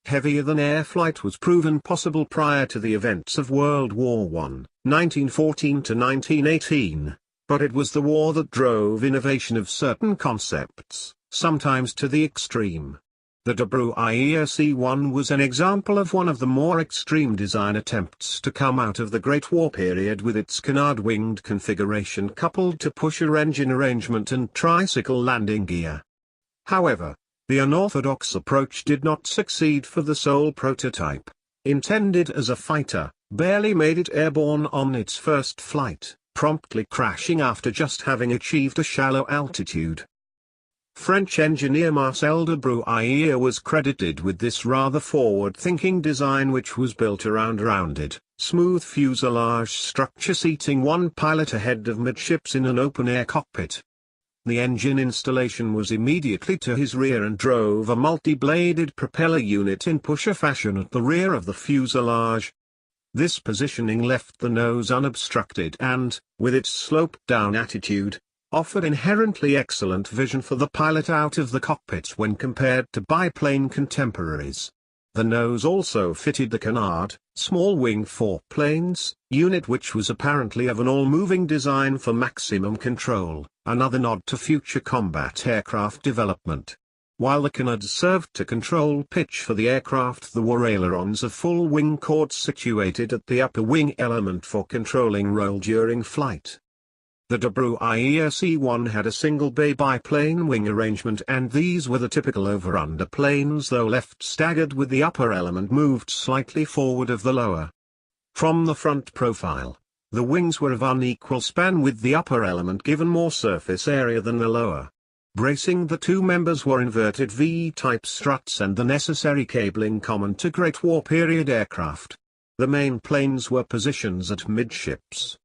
heavier-than-air flight was proven possible prior to the events of World War I, 1914 to 1918, but it was the war that drove innovation of certain concepts, sometimes to the extreme. The de Bruyere C1 was an example of one of the more extreme design attempts to come out of the Great War period, with its canard-winged configuration coupled to pusher engine arrangement and tricycle landing gear. However, the unorthodox approach did not succeed, for the sole prototype, intended as a fighter, barely made it airborne on its first flight, promptly crashing after just having achieved a shallow altitude. French engineer Marcel de Bruyere was credited with this rather forward-thinking design, which was built around a rounded, smooth fuselage structure seating one pilot ahead of midships in an open-air cockpit. The engine installation was immediately to his rear and drove a multi-bladed propeller unit in pusher fashion at the rear of the fuselage. This positioning left the nose unobstructed and, with its sloped-down attitude, offered inherently excellent vision for the pilot out of the cockpit when compared to biplane contemporaries. The nose also fitted the canard, small wing foreplanes, unit, which was apparently of an all-moving design for maximum control, another nod to future combat aircraft development. While the canards served to control pitch for the aircraft, there were ailerons of full wing chords situated at the upper wing element for controlling roll during flight. The de Bruyere C1 had a single bay biplane wing arrangement, and these were the typical over-under planes, though left staggered with the upper element moved slightly forward of the lower. From the front profile, the wings were of unequal span, with the upper element given more surface area than the lower. Bracing the two members were inverted V-type struts and the necessary cabling common to Great War period aircraft. The main planes were positions at midships.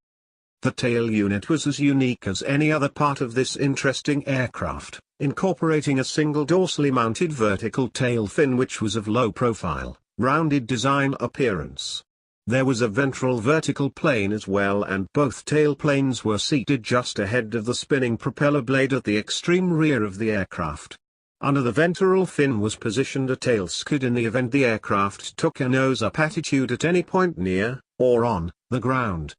The tail unit was as unique as any other part of this interesting aircraft, incorporating a single dorsally mounted vertical tail fin which was of low profile, rounded design appearance. There was a ventral vertical plane as well, and both tail planes were seated just ahead of the spinning propeller blade at the extreme rear of the aircraft. Under the ventral fin was positioned a tail skid in the event the aircraft took a nose-up attitude at any point near, or on, the ground.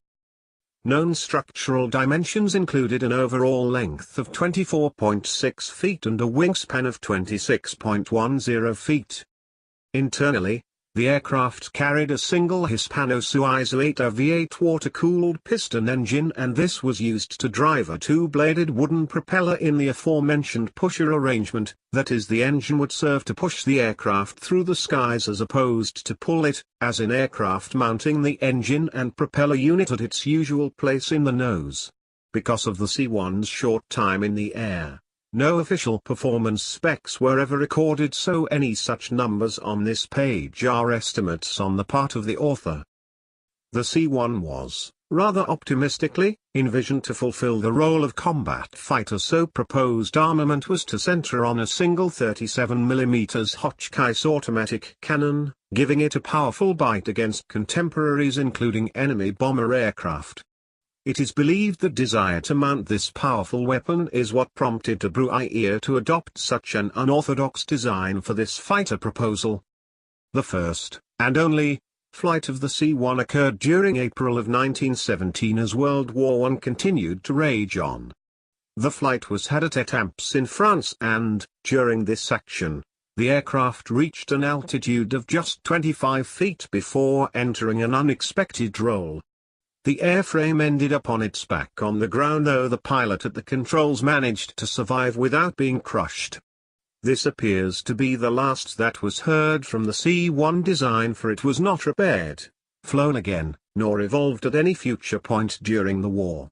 Known structural dimensions included an overall length of 24.6 feet and a wingspan of 26.10 feet. Internally, the aircraft carried a single Hispano-Suizo 8 V8 water-cooled piston engine, and this was used to drive a two-bladed wooden propeller in the aforementioned pusher arrangement. That is, the engine would serve to push the aircraft through the skies as opposed to pull it, as in aircraft mounting the engine and propeller unit at its usual place in the nose. Because of the C-1's short time in the air, no official performance specs were ever recorded, so any such numbers on this page are estimates on the part of the author. The C-1 was, rather optimistically, envisioned to fulfill the role of combat fighter, so proposed armament was to center on a single 37mm Hotchkiss automatic cannon, giving it a powerful bite against contemporaries including enemy bomber aircraft. It is believed that desire to mount this powerful weapon is what prompted de Bruyere to adopt such an unorthodox design for this fighter proposal. The first, and only, flight of the C-1 occurred during April of 1917 as World War I continued to rage on. The flight was had at Étampes in France, and, during this action, the aircraft reached an altitude of just 25 feet before entering an unexpected roll. The airframe ended up on its back on the ground, though the pilot at the controls managed to survive without being crushed. This appears to be the last that was heard from the C-1 design, for it was not repaired, flown again, nor evolved at any future point during the war.